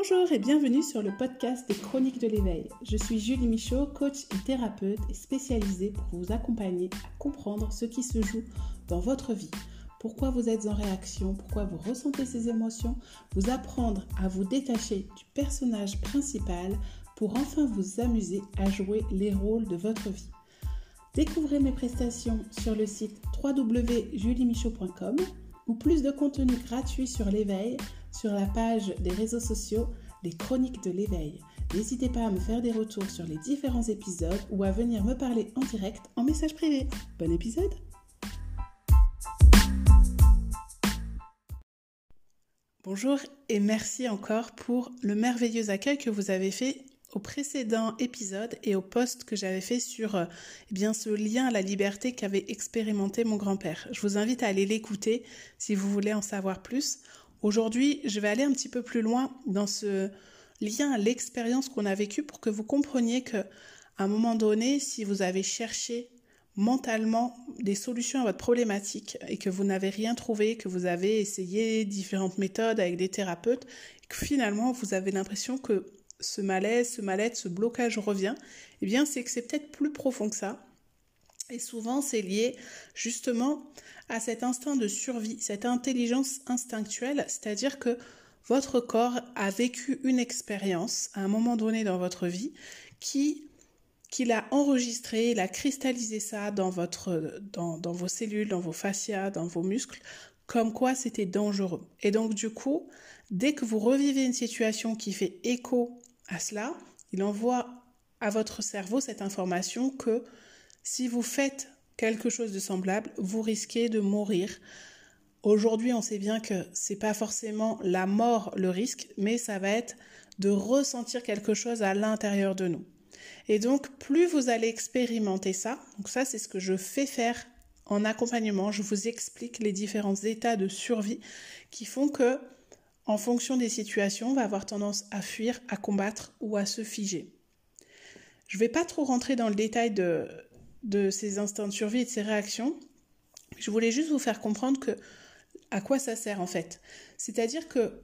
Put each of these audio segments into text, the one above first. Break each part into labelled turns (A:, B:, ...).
A: Bonjour et bienvenue sur le podcast des Chroniques de l'éveil. Je suis Julie Michaud, coach et thérapeute et spécialisée pour vous accompagner à comprendre ce qui se joue dans votre vie. Pourquoi vous êtes en réaction, pourquoi vous ressentez ces émotions, vous apprendre à vous détacher du personnage principal pour enfin vous amuser à jouer les rôles de votre vie. Découvrez mes prestations sur le site www.juliemichaud.com ou plus de contenu gratuit sur l'éveil sur la page des réseaux sociaux Les Chroniques de l'éveil. N'hésitez pas à me faire des retours sur les différents épisodes ou à venir me parler en direct en message privé. Bon épisode! Bonjour et merci encore pour le merveilleux accueil que vous avez fait au précédent épisode et au post que j'avais fait sur ce lien à la liberté qu'avait expérimenté mon grand-père. Je vous invite à aller l'écouter si vous voulez en savoir plus. Aujourd'hui, je vais aller un petit peu plus loin dans ce lien à l'expérience qu'on a vécue pour que vous compreniez qu'à un moment donné, si vous avez cherché mentalement des solutions à votre problématique et que vous n'avez rien trouvé, que vous avez essayé différentes méthodes avec des thérapeutes et que finalement vous avez l'impression que ce malaise, ce mal-être, ce blocage revient, eh bien c'est que c'est peut-être plus profond que ça. Et souvent, c'est lié justement à cet instinct de survie, cette intelligence instinctuelle, c'est-à-dire que votre corps a vécu une expérience à un moment donné dans votre vie qu'il a enregistré, il a cristallisé ça dans vos cellules, dans vos fascias, dans vos muscles, comme quoi c'était dangereux. Et donc du coup, dès que vous revivez une situation qui fait écho à cela, il envoie à votre cerveau cette information que si vous faites quelque chose de semblable, vous risquez de mourir. Aujourd'hui, on sait bien que c'est pas forcément la mort le risque, mais ça va être de ressentir quelque chose à l'intérieur de nous. Et donc, plus vous allez expérimenter ça, donc ça c'est ce que je fais faire en accompagnement, je vous explique les différents états de survie qui font que, en fonction des situations, on va avoir tendance à fuir, à combattre ou à se figer. Je ne vais pas trop rentrer dans le détail de ces instincts de survie et de ces réactions. Je voulais juste vous faire comprendre à quoi ça sert en fait. C'est-à-dire que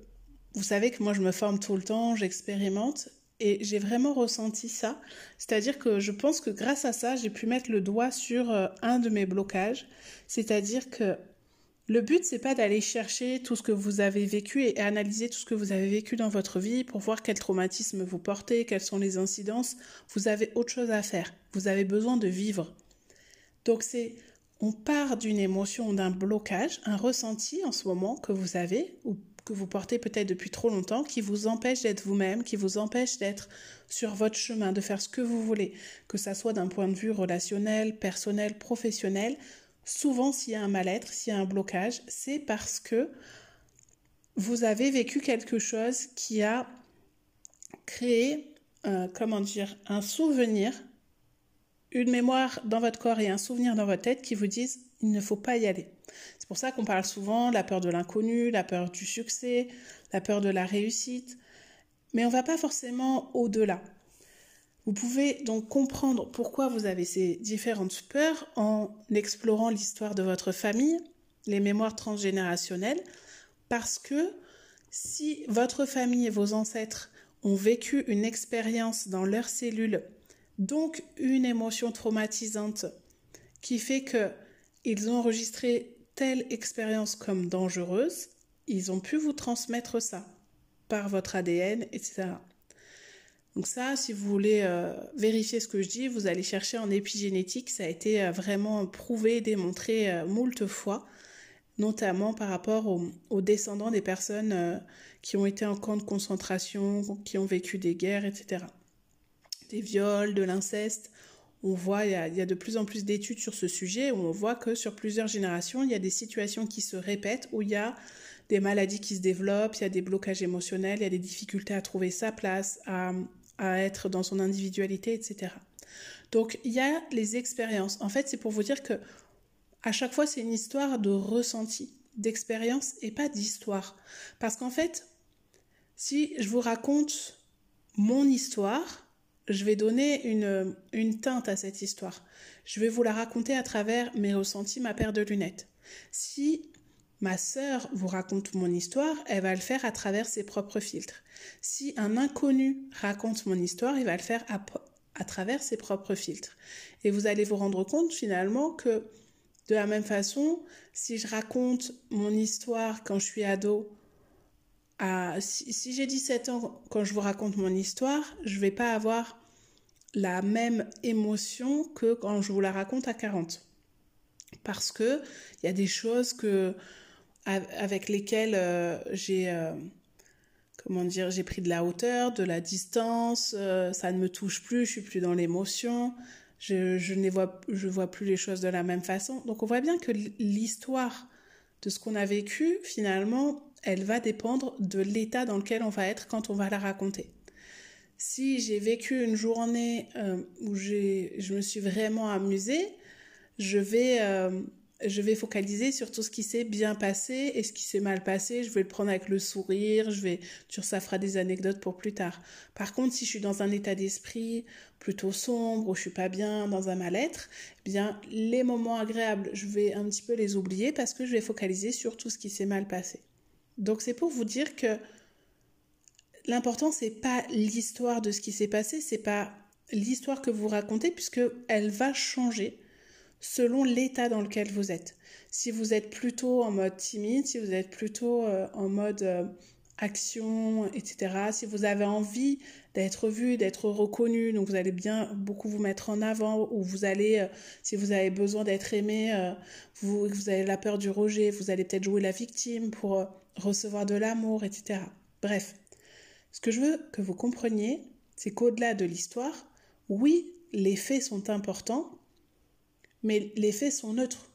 A: vous savez que moi je me forme tout le temps, j'expérimente et j'ai vraiment ressenti ça. C'est-à-dire que je pense que grâce à ça, j'ai pu mettre le doigt sur un de mes blocages. C'est-à-dire que le but, c'est pas d'aller chercher tout ce que vous avez vécu et analyser tout ce que vous avez vécu dans votre vie pour voir quel traumatisme vous portez, quelles sont les incidences. Vous avez autre chose à faire. Vous avez besoin de vivre. Donc on part d'une émotion, d'un blocage, un ressenti en ce moment que vous avez ou que vous portez peut-être depuis trop longtemps, qui vous empêche d'être vous-même, qui vous empêche d'être sur votre chemin, de faire ce que vous voulez, que ça soit d'un point de vue relationnel, personnel, professionnel. Souvent, s'il y a un mal-être, s'il y a un blocage, c'est parce que vous avez vécu quelque chose qui a créé, un souvenir, une mémoire dans votre corps et un souvenir dans votre tête qui vous disent « il ne faut pas y aller ». C'est pour ça qu'on parle souvent de la peur de l'inconnu, la peur du succès, la peur de la réussite, mais on ne va pas forcément au-delà. Vous pouvez donc comprendre pourquoi vous avez ces différentes peurs en explorant l'histoire de votre famille, les mémoires transgénérationnelles, parce que si votre famille et vos ancêtres ont vécu une expérience dans leurs cellules, donc une émotion traumatisante qui fait qu'ils ont enregistré telle expérience comme dangereuse, ils ont pu vous transmettre ça par votre ADN, etc. Donc ça, si vous voulez vérifier ce que je dis, vous allez chercher en épigénétique. Ça a été vraiment prouvé, démontré moult fois, notamment par rapport aux descendants des personnes qui ont été en camp de concentration, qui ont vécu des guerres, etc. Des viols, de l'inceste. On voit, il y a de plus en plus d'études sur ce sujet où on voit que sur plusieurs générations, il y a des situations qui se répètent, où il y a des maladies qui se développent, il y a des blocages émotionnels, il y a des difficultés à trouver sa place, à être dans son individualité, etc. Donc, il y a les expériences. En fait, c'est pour vous dire que à chaque fois, c'est une histoire de ressenti, d'expérience et pas d'histoire. Parce qu'en fait, si je vous raconte mon histoire, je vais donner une teinte à cette histoire. Je vais vous la raconter à travers mes ressentis, ma paire de lunettes. Si ma sœur vous raconte mon histoire, elle va le faire à travers ses propres filtres. Si un inconnu raconte mon histoire, il va le faire à travers ses propres filtres. Et vous allez vous rendre compte finalement que de la même façon, si je raconte mon histoire quand je suis ado, si j'ai 17 ans, quand je vous raconte mon histoire, je ne vais pas avoir la même émotion que quand je vous la raconte à 40. Parce que il y a des choses avec lesquelles j'ai pris de la hauteur, de la distance, ça ne me touche plus, je suis plus dans l'émotion, je vois plus les choses de la même façon. Donc on voit bien que l'histoire de ce qu'on a vécu, finalement, elle va dépendre de l'état dans lequel on va être quand on va la raconter. Si j'ai vécu une journée où je me suis vraiment amusée, je vais focaliser sur tout ce qui s'est bien passé et ce qui s'est mal passé. Je vais le prendre avec le sourire, ça fera des anecdotes pour plus tard. Par contre, si je suis dans un état d'esprit plutôt sombre, où je suis pas bien, dans un mal-être, eh bien, les moments agréables, je vais un petit peu les oublier parce que je vais focaliser sur tout ce qui s'est mal passé. Donc, c'est pour vous dire que l'important, c'est pas l'histoire de ce qui s'est passé, c'est pas l'histoire que vous racontez, puisque elle va changer selon l'état dans lequel vous êtes. Si vous êtes plutôt en mode timide, si vous êtes plutôt en mode action, etc., si vous avez envie d'être vu, d'être reconnu, donc vous allez bien beaucoup vous mettre en avant, ou si vous avez besoin d'être aimé, vous avez la peur du rejet, vous allez peut-être jouer la victime pour recevoir de l'amour, etc. Bref, ce que je veux que vous compreniez, c'est qu'au-delà de l'histoire, oui, les faits sont importants, mais les faits sont neutres.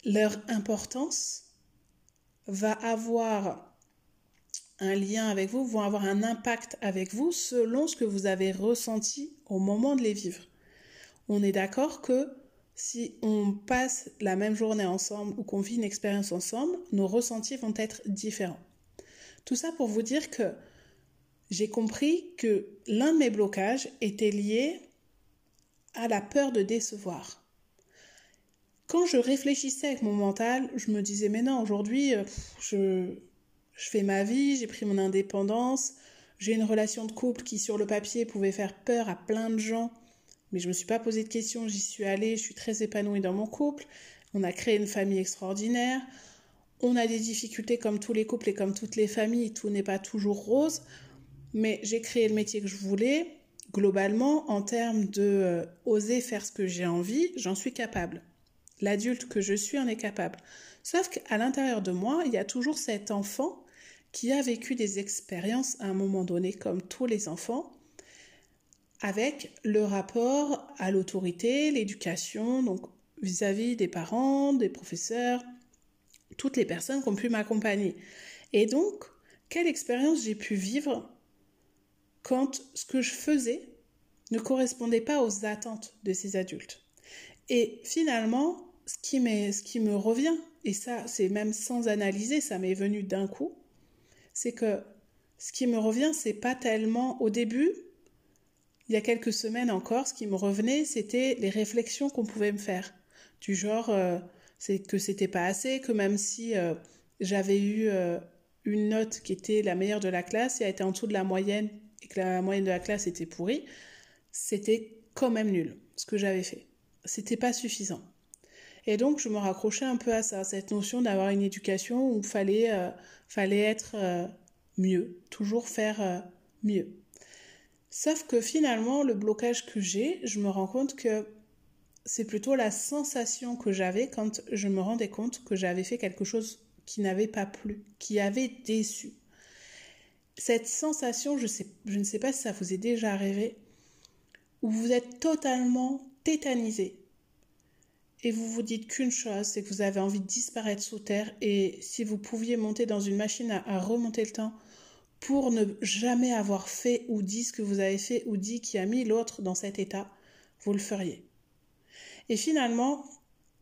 A: Leur importance va avoir un lien avec vous, vont avoir un impact avec vous selon ce que vous avez ressenti au moment de les vivre. On est d'accord que si on passe la même journée ensemble ou qu'on vit une expérience ensemble, nos ressentis vont être différents. Tout ça pour vous dire que j'ai compris que l'un de mes blocages était lié à la peur de décevoir. Quand je réfléchissais avec mon mental, je me disais, mais non, aujourd'hui, je fais ma vie, j'ai pris mon indépendance, j'ai une relation de couple qui, sur le papier, pouvait faire peur à plein de gens, mais je ne me suis pas posé de questions, j'y suis allée, je suis très épanouie dans mon couple, on a créé une famille extraordinaire, on a des difficultés comme tous les couples et comme toutes les familles, tout n'est pas toujours rose, mais j'ai créé le métier que je voulais. Globalement, en termes de oser faire ce que j'ai envie, j'en suis capable. L'adulte que je suis en est capable. Sauf qu'à l'intérieur de moi, il y a toujours cet enfant qui a vécu des expériences à un moment donné, comme tous les enfants, avec le rapport à l'autorité, l'éducation, donc vis-à-vis des parents, des professeurs, toutes les personnes qui ont pu m'accompagner. Et donc, quelle expérience j'ai pu vivre quand ce que je faisais ne correspondait pas aux attentes de ces adultes. Et finalement, ce qui me revient, et ça c'est même sans analyser, ça m'est venu d'un coup, c'est que ce qui me revient, c'est pas tellement au début, il y a quelques semaines encore, ce qui me revenait, c'était les réflexions qu'on pouvait me faire. Du genre, c'est que c'était pas assez, que même si j'avais eu une note qui était la meilleure de la classe et a été en dessous de la moyenne, et que la moyenne de la classe était pourrie, c'était quand même nul, ce que j'avais fait. C'était pas suffisant. Et donc, je me raccrochais un peu à ça, cette notion d'avoir une éducation où fallait être mieux, toujours faire mieux. Sauf que finalement, le blocage que j'ai, je me rends compte que c'est plutôt la sensation que j'avais quand je me rendais compte que j'avais fait quelque chose qui n'avait pas plu, qui avait déçu. Cette sensation, je ne sais pas si ça vous est déjà arrivé, où vous êtes totalement tétanisé et vous vous dites qu'une chose, c'est que vous avez envie de disparaître sous terre, et si vous pouviez monter dans une machine à remonter le temps pour ne jamais avoir fait ou dit ce que vous avez fait ou dit qui a mis l'autre dans cet état, vous le feriez. Et finalement,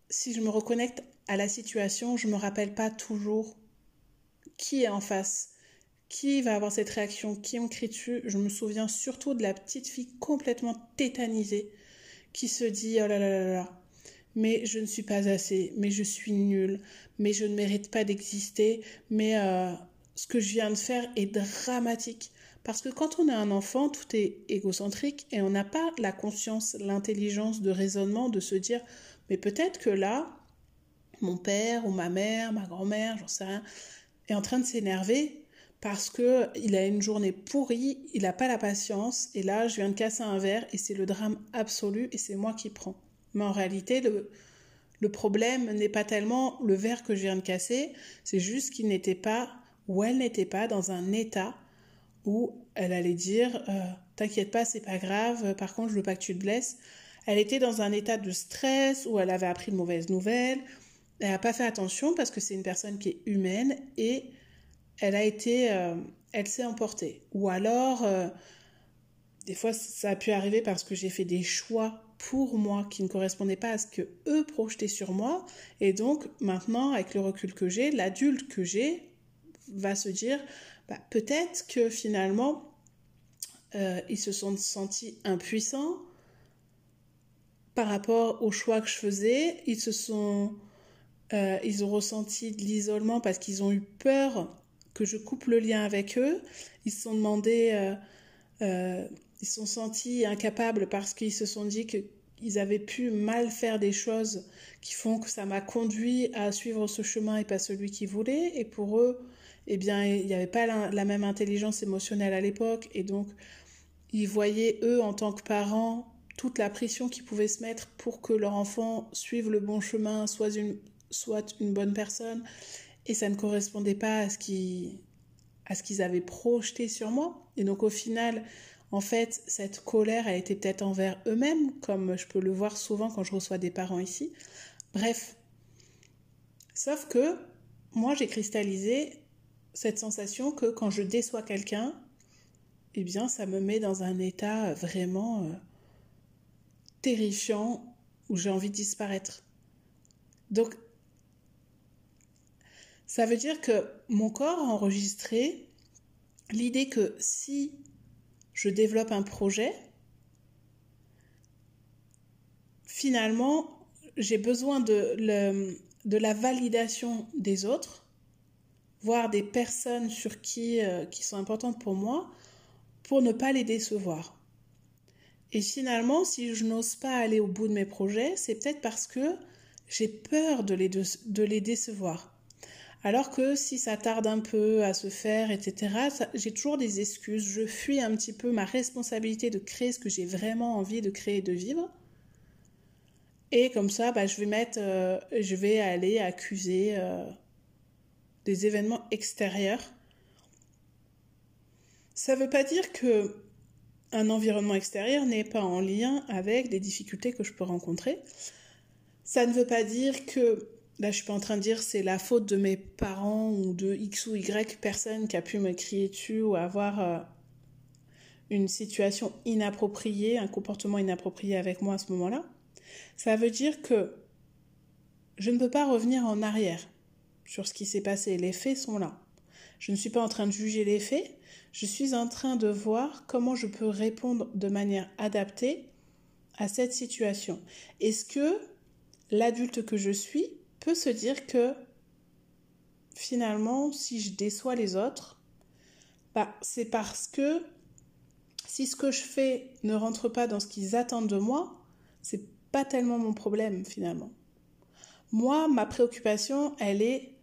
A: si je me reconnecte à la situation, je ne me rappelle pas toujours qui est en face, qui va avoir cette réaction, qui me crie dessus. Je me souviens surtout de la petite fille complètement tétanisée qui se dit « Oh là là là là, mais je ne suis pas assez, mais je suis nulle, mais je ne mérite pas d'exister, mais ce que je viens de faire est dramatique. Parce que quand on est un enfant, tout est égocentrique et on n'a pas la conscience, l'intelligence de raisonnement de se dire, mais peut-être que là, mon père ou ma mère, ma grand-mère, j'en sais rien, est en train de s'énerver parce qu'il a une journée pourrie, il n'a pas la patience, et là, je viens de casser un verre, et c'est le drame absolu, et c'est moi qui prends. Mais en réalité, le problème n'est pas tellement le verre que je viens de casser, c'est juste qu'il n'était pas, ou elle n'était pas dans un état où elle allait dire t'inquiète pas, c'est pas grave, par contre, je veux pas que tu te blesses. Elle était dans un état de stress où elle avait appris de mauvaises nouvelles, elle n'a pas fait attention parce que c'est une personne qui est humaine et elle s'est emportée. Ou alors, des fois, ça a pu arriver parce que j'ai fait des choix pour moi qui ne correspondaient pas à ce que eux projetaient sur moi. Et donc, maintenant, avec le recul que j'ai, l'adulte que j'ai va se dire, peut-être que finalement, ils se sont sentis impuissants par rapport aux choix que je faisais. Ils ont ressenti de l'isolement parce qu'ils ont eu peur que je coupe le lien avec eux. Ils se sont demandé, ils se sont sentis incapables parce qu'ils se sont dit qu'ils avaient pu mal faire des choses qui font que ça m'a conduit à suivre ce chemin et pas celui qu'ils voulaient. Et pour eux, eh bien, il n'y avait pas la même intelligence émotionnelle à l'époque. Et donc, ils voyaient, eux, en tant que parents, toute la pression qu'ils pouvaient se mettre pour que leur enfant suive le bon chemin, soit une bonne personne. Et ça ne correspondait pas à ce qu'ils avaient projeté sur moi. Et donc au final, en fait, cette colère a été peut-être envers eux-mêmes, comme je peux le voir souvent quand je reçois des parents ici. Bref. Sauf que moi, j'ai cristallisé cette sensation que quand je déçois quelqu'un, eh bien, ça me met dans un état vraiment terrifiant où j'ai envie de disparaître. Donc, ça veut dire que mon corps a enregistré l'idée que si je développe un projet, finalement, j'ai besoin de la validation des autres, voire des personnes qui sont importantes pour moi, pour ne pas les décevoir. Et finalement, si je n'ose pas aller au bout de mes projets, c'est peut-être parce que j'ai peur de les décevoir. Alors que si ça tarde un peu à se faire, etc., j'ai toujours des excuses. Je fuis un petit peu ma responsabilité de créer ce que j'ai vraiment envie de créer et de vivre. Et comme ça, je vais aller accuser des événements extérieurs. Ça ne veut pas dire que un environnement extérieur n'est pas en lien avec des difficultés que je peux rencontrer. Ça ne veut pas dire que, là je suis pas en train de dire c'est la faute de mes parents ou de X ou Y personne qui a pu me crier dessus ou avoir une situation inappropriée, un comportement inapproprié avec moi à ce moment-là. Ça veut dire que je ne peux pas revenir en arrière sur ce qui s'est passé. Les faits sont là. Je ne suis pas en train de juger les faits. Je suis en train de voir comment je peux répondre de manière adaptée à cette situation. Est-ce que l'adulte que je suis peut se dire que finalement, si je déçois les autres, c'est parce que si ce que je fais ne rentre pas dans ce qu'ils attendent de moi, c'est pas tellement mon problème finalement. Moi, ma préoccupation, elle est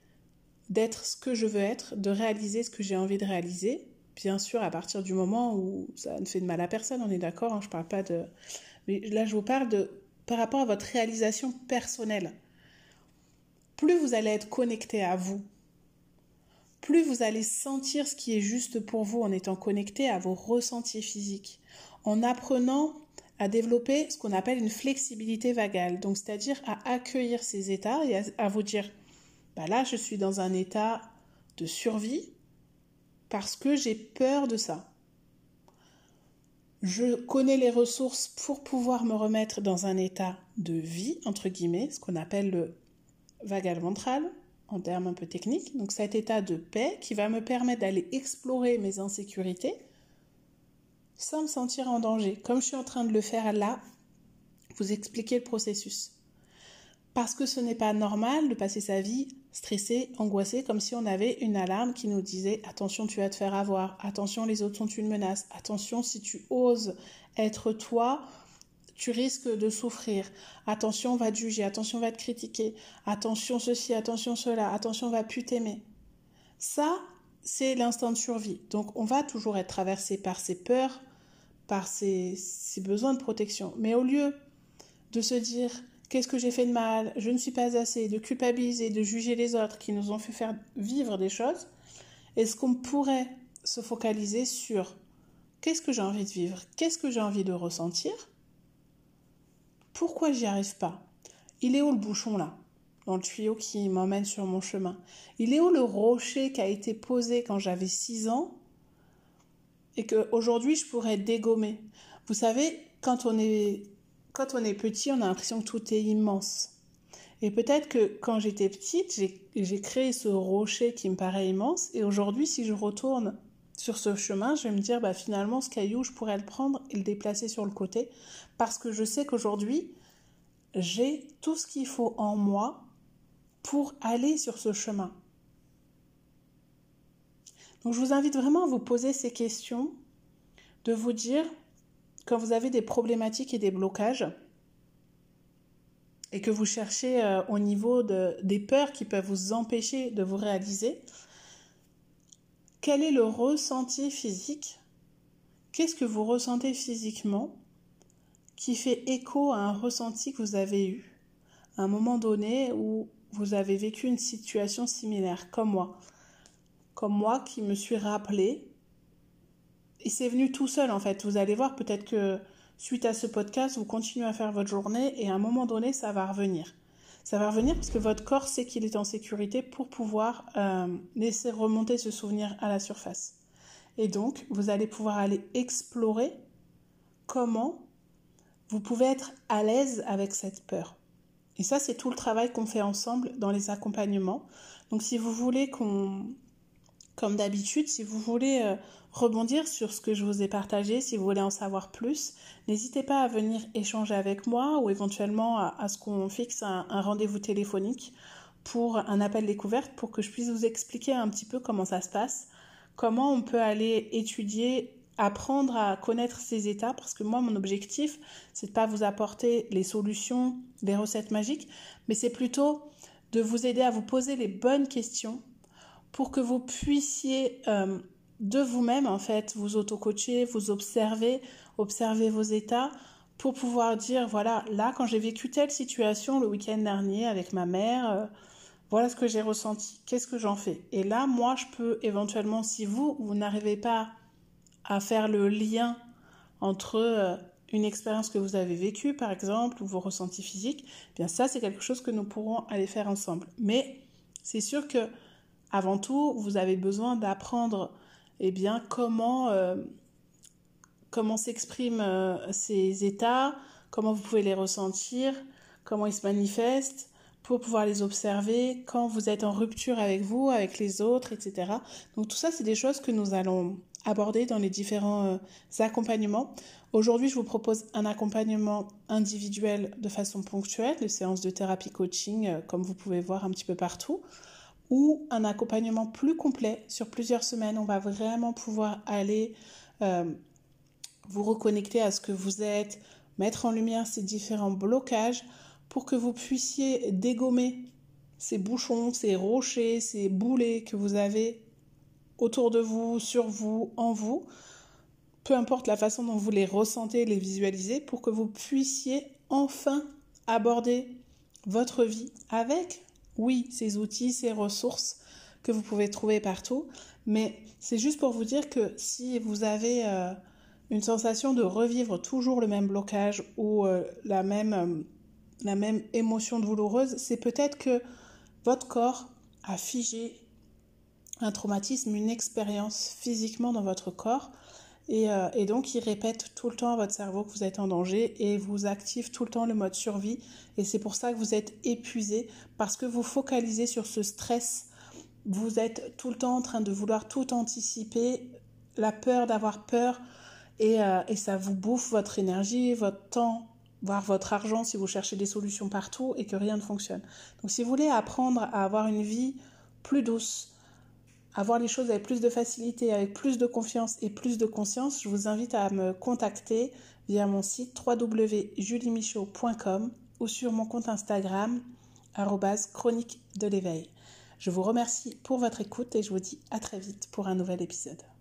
A: d'être ce que je veux être, de réaliser ce que j'ai envie de réaliser. Bien sûr, à partir du moment où ça ne fait de mal à personne, on est d'accord, hein, je parle pas de... Mais là, je vous parle par rapport à votre réalisation personnelle. Plus vous allez être connecté à vous, plus vous allez sentir ce qui est juste pour vous en étant connecté à vos ressentis physiques, en apprenant à développer ce qu'on appelle une flexibilité vagale, donc c'est-à-dire à accueillir ces états et à vous dire là, je suis dans un état de survie parce que j'ai peur de ça. Je connais les ressources pour pouvoir me remettre dans un état de vie, entre guillemets, ce qu'on appelle le vagal ventral, en termes un peu techniques. Donc cet état de paix qui va me permettre d'aller explorer mes insécurités sans me sentir en danger. Comme je suis en train de le faire là, vous expliquer le processus. Parce que ce n'est pas normal de passer sa vie stressé, angoissé, comme si on avait une alarme qui nous disait « Attention, tu vas te faire avoir. Attention, les autres sont une menace. Attention, si tu oses être toi, tu risques de souffrir. Attention, on va te juger. Attention, on va te critiquer. Attention, ceci, attention, cela. Attention, on va plus t'aimer. » Ça, c'est l'instinct de survie. Donc, on va toujours être traversé par ses peurs, par ses besoins de protection. Mais au lieu de se dire « Qu'est-ce que j'ai fait de mal ? Je ne suis pas assez », de culpabiliser, de juger les autres qui nous ont fait faire vivre des choses, est-ce qu'on pourrait se focaliser sur qu'est-ce que j'ai envie de vivre ? Qu'est-ce que j'ai envie de ressentir ? Pourquoi j'y arrive pas ? Il est où le bouchon là ? Dans le tuyau qui m'emmène sur mon chemin. Il est où le rocher qui a été posé quand j'avais 6 ans et qu'aujourd'hui je pourrais dégommer ? Vous savez, quand on est petit, on a l'impression que tout est immense. Et peut-être que quand j'étais petite, j'ai créé ce rocher qui me paraît immense. Et aujourd'hui, si je retourne sur ce chemin, je vais me dire, finalement, ce caillou, je pourrais le prendre et le déplacer sur le côté. Parce que je sais qu'aujourd'hui, j'ai tout ce qu'il faut en moi pour aller sur ce chemin. Donc, je vous invite vraiment à vous poser ces questions, de vous dire, quand vous avez des problématiques et des blocages, et que vous cherchez au niveau des peurs qui peuvent vous empêcher de vous réaliser, quel est le ressenti physique ? Qu'est-ce que vous ressentez physiquement qui fait écho à un ressenti que vous avez eu à un moment donné où vous avez vécu une situation similaire, comme moi qui me suis rappelé, et c'est venu tout seul en fait. Vous allez voir, peut-être que suite à ce podcast, vous continuez à faire votre journée et à un moment donné, ça va revenir. Ça va revenir parce que votre corps sait qu'il est en sécurité pour pouvoir laisser remonter ce souvenir à la surface. Et donc, vous allez pouvoir aller explorer comment vous pouvez être à l'aise avec cette peur. Et ça, c'est tout le travail qu'on fait ensemble dans les accompagnements. Donc, si vous voulez comme d'habitude, si vous voulez rebondir sur ce que je vous ai partagé, si vous voulez en savoir plus, n'hésitez pas à venir échanger avec moi ou éventuellement à ce qu'on fixe un rendez-vous téléphonique pour un appel découverte pour que je puisse vous expliquer un petit peu comment ça se passe, comment on peut aller étudier, apprendre à connaître ces états, parce que moi, mon objectif, c'est de pas vous apporter les solutions, les recettes magiques, mais c'est plutôt de vous aider à vous poser les bonnes questions pour que vous puissiez de vous-même, en fait, vous auto-coacher, vous observer vos états, pour pouvoir dire, voilà, là, quand j'ai vécu telle situation le week-end dernier avec ma mère, voilà ce que j'ai ressenti, qu'est-ce que j'en fais ? Et là, moi, je peux éventuellement, si vous n'arrivez pas à faire le lien entre une expérience que vous avez vécue, par exemple, ou vos ressentis physiques, eh bien ça, c'est quelque chose que nous pourrons aller faire ensemble. Mais c'est sûr que avant tout, vous avez besoin d'apprendre comment s'expriment ces états, comment vous pouvez les ressentir, comment ils se manifestent, pour pouvoir les observer quand vous êtes en rupture avec vous, avec les autres, etc. Donc tout ça, c'est des choses que nous allons aborder dans les différents accompagnements. Aujourd'hui, je vous propose un accompagnement individuel de façon ponctuelle, des séances de thérapie coaching, comme vous pouvez voir un petit peu partout, ou un accompagnement plus complet sur plusieurs semaines. On va vraiment pouvoir aller vous reconnecter à ce que vous êtes, mettre en lumière ces différents blocages pour que vous puissiez dégommer ces bouchons, ces rochers, ces boulets que vous avez autour de vous, sur vous, en vous, peu importe la façon dont vous les ressentez, les visualisez, pour que vous puissiez enfin aborder votre vie avec, oui, ces outils, ces ressources que vous pouvez trouver partout, mais c'est juste pour vous dire que si vous avez une sensation de revivre toujours le même blocage ou la même émotion douloureuse, c'est peut-être que votre corps a figé un traumatisme, une expérience physiquement dans votre corps et donc il répète tout le temps à votre cerveau que vous êtes en danger et vous active tout le temps le mode survie et c'est pour ça que vous êtes épuisé parce que vous focalisez sur ce stress, vous êtes tout le temps en train de vouloir tout anticiper, la peur d'avoir peur et ça vous bouffe votre énergie, votre temps voir votre argent si vous cherchez des solutions partout et que rien ne fonctionne. Donc si vous voulez apprendre à avoir une vie plus douce, à voir les choses avec plus de facilité, avec plus de confiance et plus de conscience, je vous invite à me contacter via mon site www.juliemichaud.com ou sur mon compte Instagram @chronique de l'éveil. Je vous remercie pour votre écoute et je vous dis à très vite pour un nouvel épisode.